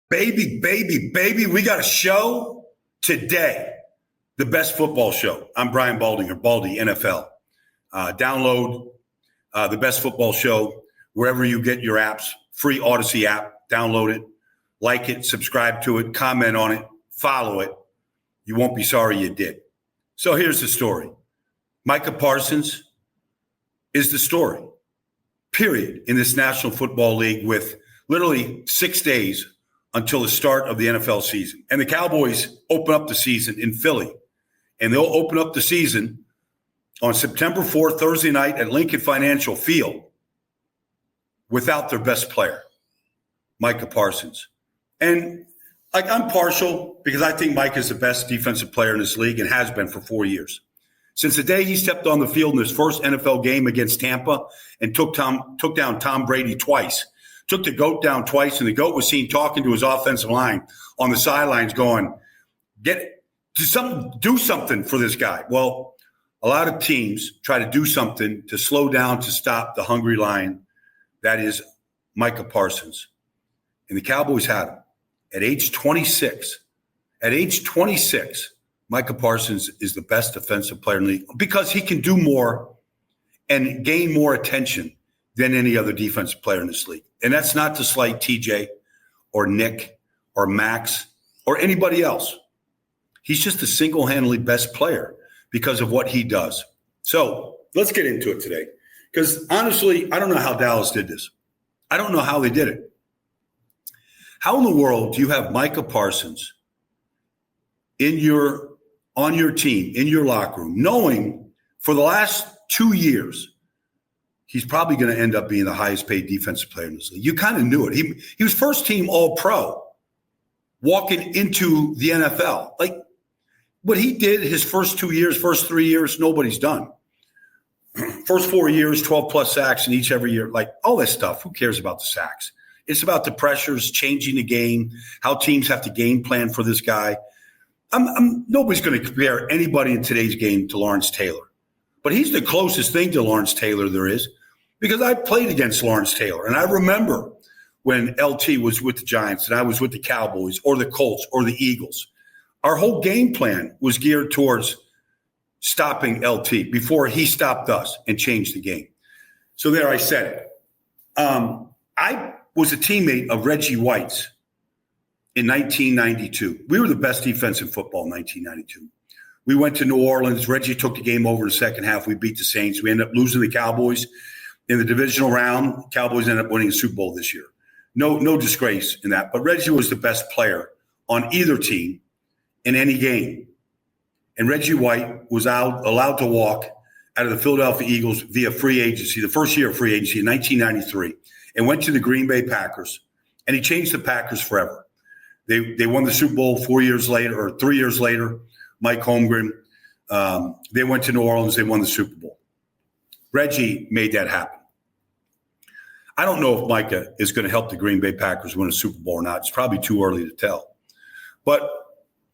Baby, we got a show today. The best football show. I'm Brian Baldinger, Baldy, NFL. Download the best football show wherever you get your apps. Free Odyssey app. Download it. Like it. Subscribe to it. Comment on it. Follow it. You won't be sorry you did. So here's the story. Micah Parsons is the story, period, in this National Football League with literally 6 days until the start of the NFL season. And the Cowboys open up the season in Philly. And they'll open up the season on September 4th, Thursday night at Lincoln Financial Field without their best player, Micah Parsons. And I'm partial because I think Micah is the best defensive player in this league and has been for 4 years. Since the day he stepped on the field in his first NFL game against Tampa and took down Tom Brady twice. Took the GOAT down twice, and the GOAT was seen talking to his offensive line on the sidelines going, do something for this guy. Well, a lot of teams try to do something to slow down, to stop the hungry lion. That is Micah Parsons. And the Cowboys had him. At age 26, Micah Parsons is the best defensive player in the league because he can do more and gain more attention than any other defensive player in this league. And that's not to slight TJ or Nick or Max or anybody else. He's just the single-handedly best player because of what he does. So let's get into it today. Because honestly, I don't know how Dallas did this. I don't know how they did it. How in the world do you have Micah Parsons on your team, in your locker room, knowing for the last 2 years he's probably going to end up being the highest paid defensive player in this league? You kind of knew it. He was first team All-Pro walking into the NFL. Like what he did his first 3 years, nobody's done. First 4 years, 12-plus sacks in each every year. Like all that stuff. Who cares about the sacks? It's about the pressures, changing the game, how teams have to game plan for this guy. Nobody's going to compare anybody in today's game to Lawrence Taylor. But he's the closest thing to Lawrence Taylor there is because I played against Lawrence Taylor. And I remember when LT was with the Giants and I was with the Cowboys or the Colts or the Eagles. Our whole game plan was geared towards stopping LT before he stopped us and changed the game. So there I said it. I was a teammate of Reggie White's in 1992. We were the best defense in football in 1992. We went to New Orleans. Reggie took the game over in the second half. We beat the Saints. We ended up losing the Cowboys in the divisional round. Cowboys ended up winning the Super Bowl this year. No disgrace in that. But Reggie was the best player on either team in any game. And Reggie White was allowed to walk out of the Philadelphia Eagles via free agency, the first year of free agency in 1993, and went to the Green Bay Packers. And he changed the Packers forever. They won the Super Bowl 4 years later or 3 years later. Mike Holmgren. They went to New Orleans. They won the Super Bowl. Reggie made that happen. I don't know if Micah is going to help the Green Bay Packers win a Super Bowl or not. It's probably too early to tell. But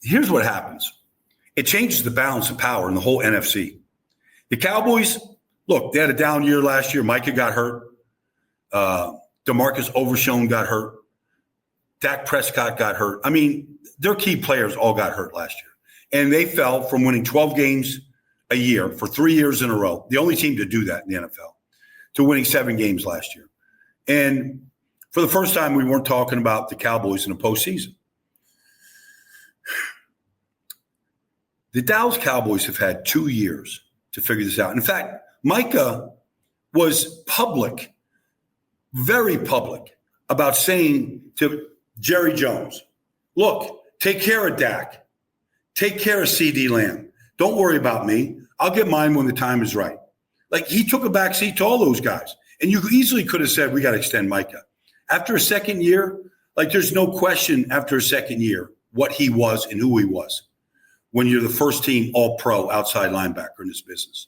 here's what happens. It changes the balance of power in the whole NFC. The Cowboys, they had a down year last year. Micah got hurt. DeMarcus Overshown got hurt. Dak Prescott got hurt. I mean, their key players all got hurt last year. And they fell from winning 12 games a year for 3 years in a row, the only team to do that in the NFL, to winning 7 games last year. And for the first time, we weren't talking about the Cowboys in the postseason. The Dallas Cowboys have had 2 years to figure this out. In fact, Micah was public, very public, about saying to Jerry Jones, look, take care of Dak. Take care of CD Lamb. Don't worry about me. I'll get mine when the time is right. Like he took a backseat to all those guys. And you easily could have said, we got to extend Micah. After a second year, there's no question after a second year what he was and who he was when you're the first team All-Pro outside linebacker in this business.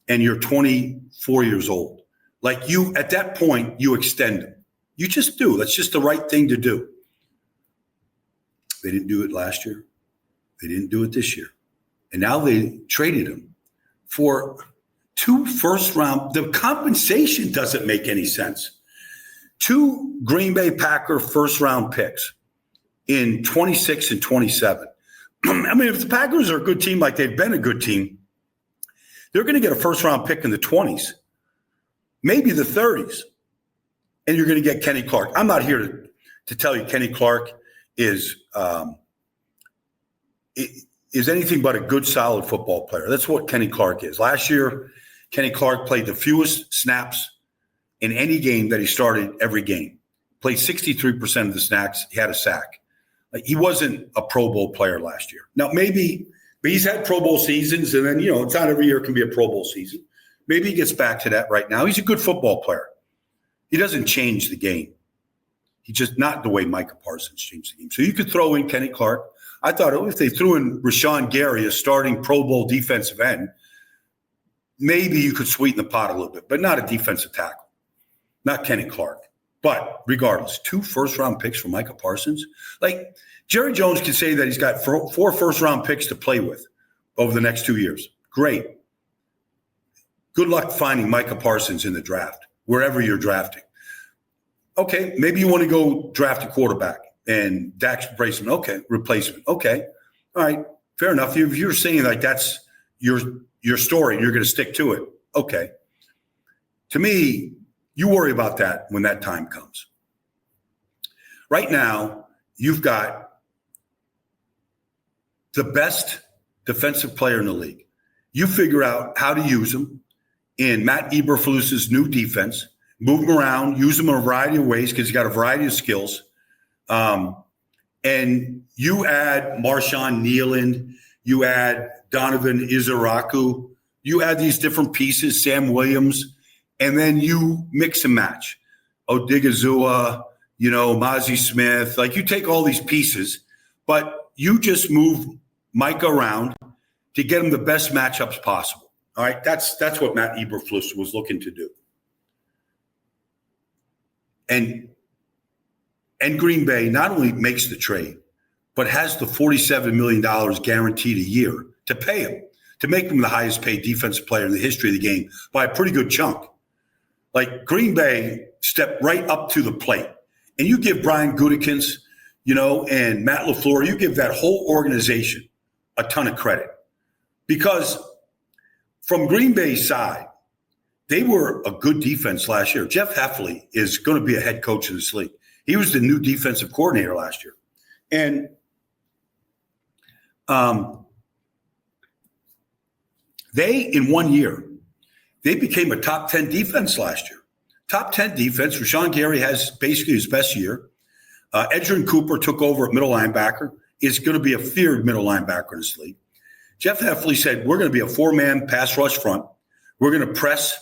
And you're 24 years old. At that point, you extend him. You just do. That's just the right thing to do. They didn't do it last year. They didn't do it this year. And now they traded him for 2 first-round. The compensation doesn't make any sense. 2 Green Bay Packer first-round picks in 26 and 27. I mean, if the Packers are a good team like they've been a good team, they're going to get a first-round pick in the 20s, maybe the 30s, and you're going to get Kenny Clark. I'm not here to tell you Kenny Clark is anything but a good, solid football player. That's what Kenny Clark is. Last year, Kenny Clark played the fewest snaps in any game that he started every game. Played 63% of the snaps. He had a sack. Like, he wasn't a Pro Bowl player last year. Now, maybe but he's had Pro Bowl seasons, and then, it's not every year can be a Pro Bowl season. Maybe he gets back to that right now. He's a good football player. He doesn't change the game. He's just not the way Micah Parsons changed the game. So you could throw in Kenny Clark. I thought if they threw in Rashawn Gary, a starting Pro Bowl defensive end, maybe you could sweeten the pot a little bit, but not a defensive tackle, not Kenny Clark. But regardless, 2 first-round picks for Micah Parsons. Like, Jerry Jones can say that he's got 4 first-round picks to play with over the next 2 years. Great. Good luck finding Micah Parsons in the draft, wherever you're drafting. Okay, maybe you want to go draft a quarterback and Dak's replacement. Okay, all right, fair enough. If you're saying like that's your story and you're going to stick to it, okay. To me, you worry about that when that time comes. Right now, you've got the best defensive player in the league. You figure out how to use him in Matt Eberflus's new defense, move him around, use him in a variety of ways because he's got a variety of skills. And you add Marshawn Nealand, you add Donovan Izaraku, you add these different pieces, Sam Williams, and then you mix and match. Odigizua, Mozzie Smith. Like, you take all these pieces, but you just move Micah around to get him the best matchups possible. All right, that's what Matt Eberflus was looking to do. And Green Bay not only makes the trade, but has the $47 million guaranteed a year to pay him, to make him the highest paid defensive player in the history of the game by a pretty good chunk. Like, Green Bay stepped right up to the plate. And you give Brian Gutekunst, and Matt LaFleur, you give that whole organization a ton of credit. Because from Green Bay's side, they were a good defense last year. Jeff Heffley is going to be a head coach in this league. He was the new defensive coordinator last year. And they, in 1 year, they became a top 10 defense last year. Top 10 defense. Rashawn Gary has basically his best year. Edgerrin Cooper took over at middle linebacker. Is going to be a feared middle linebacker in this league. Jeff Heffley said, we're going to be a 4-man pass rush front. We're going to press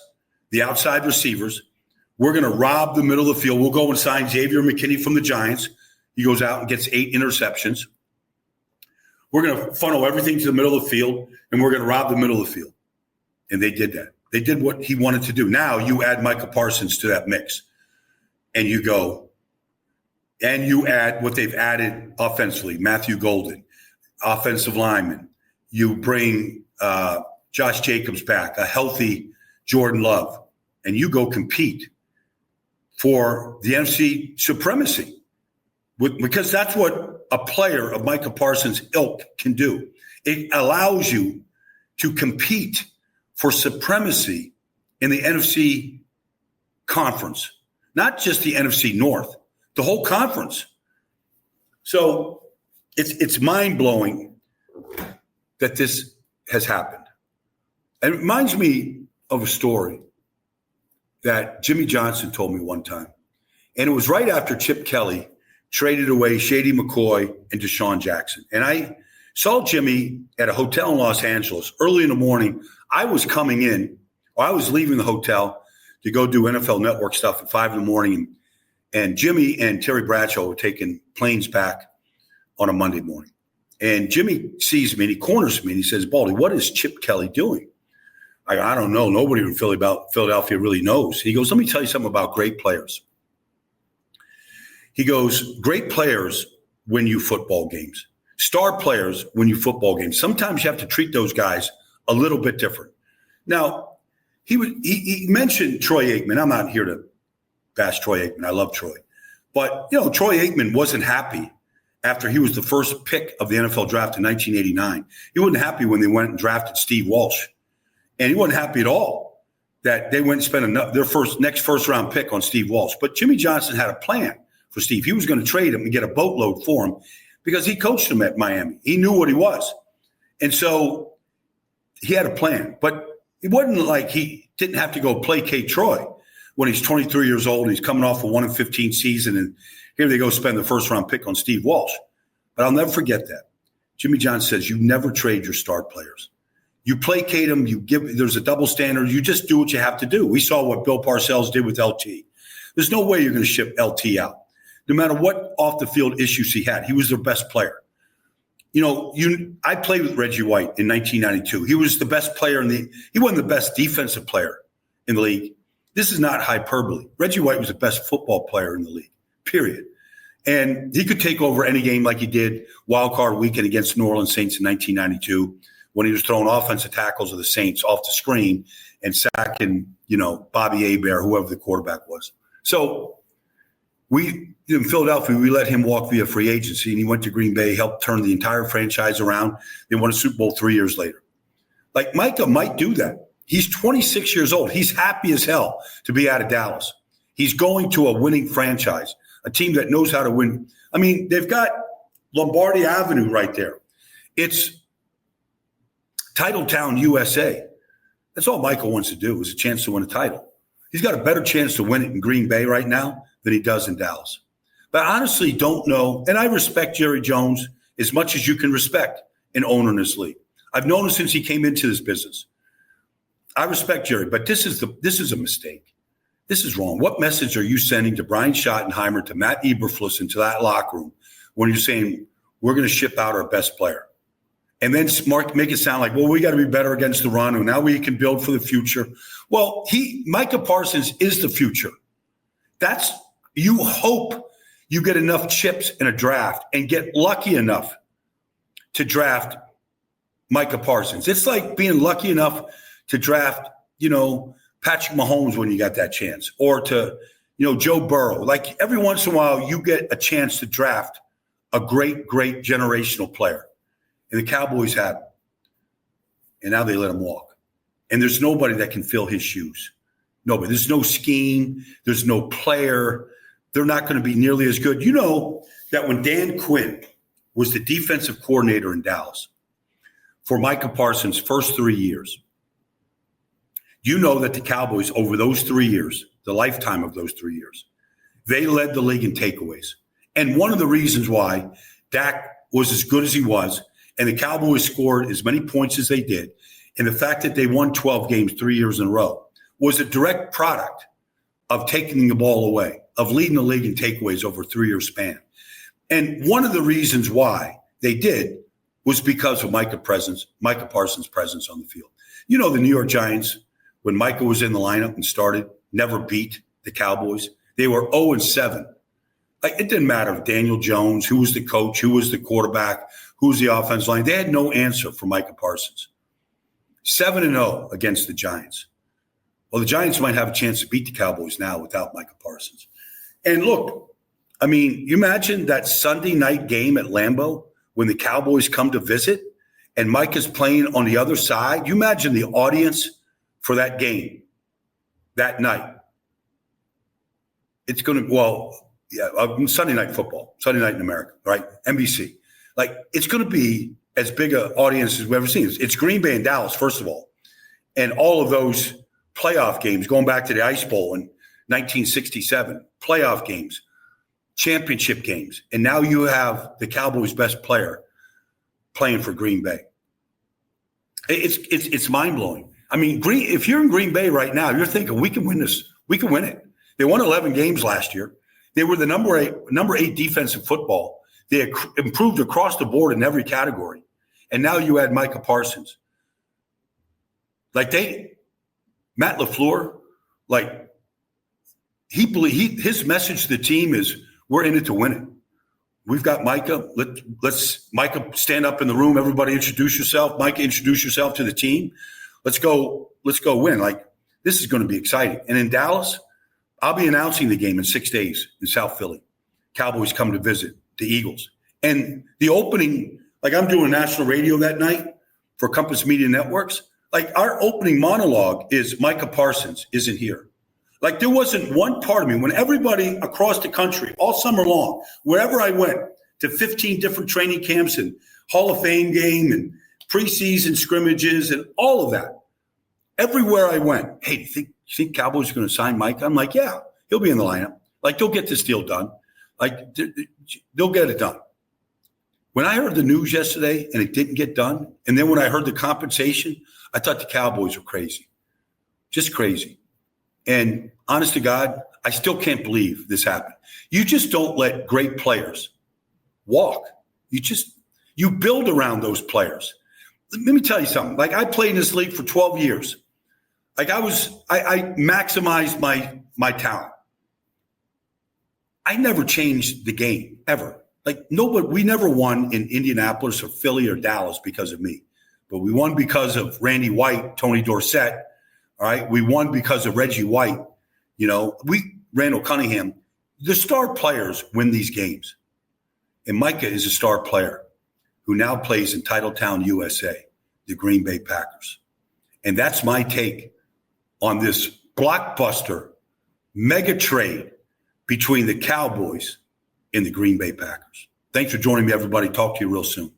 the outside receivers. We're going to rob the middle of the field. We'll go and sign Xavier McKinney from the Giants. He goes out and gets 8 interceptions. We're going to funnel everything to the middle of the field, and we're going to rob the middle of the field. And they did that. They did what he wanted to do. Now you add Micah Parsons to that mix, and you go, and you add what they've added offensively, Matthew Golden, offensive lineman. You bring Josh Jacobs back, a healthy Jordan Love, and you go compete for the NFC supremacy because that's what a player of Micah Parsons' ilk can do. It allows you to compete for supremacy in the NFC conference, not just the NFC North, the whole conference. So it's mind-blowing that this has happened. And it reminds me of a story that Jimmy Johnson told me one time. And it was right after Chip Kelly traded away Shady McCoy and Deshaun Jackson. And I saw Jimmy at a hotel in Los Angeles early in the morning. I was coming in, or I was leaving the hotel to go do NFL Network stuff at 5 in the morning. And Jimmy and Terry Bradshaw were taking planes back on a Monday morning. And Jimmy sees me and he corners me and he says, Baldy, what is Chip Kelly doing? I don't know. Nobody in Philadelphia really knows. He goes, let me tell you something about great players. He goes, great players win you football games. Star players win you football games. Sometimes you have to treat those guys a little bit different. Now, he mentioned Troy Aikman. I'm not here to bash Troy Aikman. I love Troy. But, Troy Aikman wasn't happy after he was the first pick of the NFL draft in 1989. He wasn't happy when they went and drafted Steve Walsh. And he wasn't happy at all that they went and spent their next first-round pick on Steve Walsh. But Jimmy Johnson had a plan for Steve. He was going to trade him and get a boatload for him because he coached him at Miami. He knew what he was. And so he had a plan. But it wasn't like he didn't have to go placate Troy when he's 23 years old and he's coming off a 1-15 season, and here they go spend the first-round pick on Steve Walsh. But I'll never forget that. Jimmy Johnson says you never trade your star players. You placate them. There's a double standard. You just do what you have to do. We saw what Bill Parcells did with LT. There's no way you're going to ship LT out. No matter what off-the-field issues he had, he was their best player. I played with Reggie White in 1992. He was the best player he wasn't the best defensive player in the league. This is not hyperbole. Reggie White was the best football player in the league, period. And he could take over any game like he did wild card weekend against New Orleans Saints in 1992 when he was throwing offensive tackles of the Saints off the screen and sacking, Bobby Hebert, whoever the quarterback was. So in Philadelphia, we let him walk via free agency, and he went to Green Bay, helped turn the entire franchise around. They won a Super Bowl 3 years later. Like Micah might do that. He's 26 years old. He's happy as hell to be out of Dallas. He's going to a winning franchise, a team that knows how to win. I mean, they've got Lombardi Avenue right there. It's Titletown, USA. That's all Michael wants to do is a chance to win a title. He's got a better chance to win it in Green Bay right now than he does in Dallas. But I honestly don't know, and I respect Jerry Jones as much as you can respect an owner in this league. I've known him since he came into this business. I respect Jerry, but this is a mistake. This is wrong. What message are you sending to Brian Schottenheimer, to Matt Eberflus, and to that locker room when you're saying we're going to ship out our best player? And then make it sound like, well, we got to be better against the run, and now we can build for the future. Well, Micah Parsons is the future. You hope you get enough chips in a draft and get lucky enough to draft Micah Parsons. It's like being lucky enough to draft, Patrick Mahomes when you got that chance, or to, Joe Burrow. Like every once in a while, you get a chance to draft a great, great generational player. And the Cowboys had him. And now they let him walk. And there's nobody that can fill his shoes. Nobody. There's no scheme. There's no player. They're not going to be nearly as good. You know that when Dan Quinn was the defensive coordinator in Dallas for Micah Parsons' first 3 years, you know that the Cowboys over those 3 years, the lifetime of those 3 years, they led the league in takeaways. And one of the reasons why Dak was as good as he was and the Cowboys scored as many points as they did, and the fact that they won 12 games 3 years in a row, was a direct product of taking the ball away, of leading the league in takeaways over a 3-year span. And one of the reasons why they did was because of Micah Parsons' presence on the field. The New York Giants, when Micah was in the lineup and started, never beat the Cowboys. They were 0-7. It didn't matter if Daniel Jones, who was the coach, who was the quarterback, who was the offensive line. They had no answer for Micah Parsons. 7-0 against the Giants. Well, the Giants might have a chance to beat the Cowboys now without Micah Parsons. And look, you imagine that Sunday night game at Lambeau when the Cowboys come to visit and Micah's playing on the other side. You imagine the audience for that game that night. It's going to, Sunday night football, Sunday night in America, right? NBC. It's going to be as big an audience as we've ever seen. It's Green Bay and Dallas, first of all. And all of those playoff games, going back to the Ice Bowl in 1967, playoff games, championship games. And now you have the Cowboys' best player playing for Green Bay. It's mind-blowing. If you're in Green Bay right now, you're thinking, we can win this. We can win it. They won 11 games last year. They were the number eight defensive football. They improved across the board in every category. And now you add Micah Parsons. Matt LaFleur, his message to the team is, we're in it to win it. We've got Micah. Let's Micah stand up in the room. Everybody introduce yourself. Micah, introduce yourself to the team. Let's go win. This is going to be exciting. And in Dallas, I'll be announcing the game in 6 days in South Philly. Cowboys come to visit the Eagles. And the opening, like I'm doing national radio that night for Compass Media Networks. Like our opening monologue is Micah Parsons isn't here. Like there wasn't one part of me when everybody across the country all summer long, wherever I went to 15 different training camps and Hall of Fame game and preseason scrimmages and all of that. Everywhere I went, hey, do you think Cowboys are going to sign Micah? I'm like, yeah, he'll be in the lineup. Like they'll get this deal done. Like they'll get it done. When I heard the news yesterday and it didn't get done, and then when I heard the compensation, I thought the Cowboys were crazy, just crazy. And honest to God, I still can't believe this happened. You just don't let great players walk. You build around those players. Let me tell you something. Like I played in this league for 12 years. Like I maximized my talent. I never changed the game ever. Like we never won in Indianapolis or Philly or Dallas because of me, but we won because of Randy White, Tony Dorsett. All right. We won because of Reggie White. Randall Cunningham, the star players win these games. And Micah is a star player who now plays in Titletown, USA, the Green Bay Packers. And that's my take on this blockbuster mega trade between the Cowboys and the Green Bay Packers. Thanks for joining me, everybody. Talk to you real soon.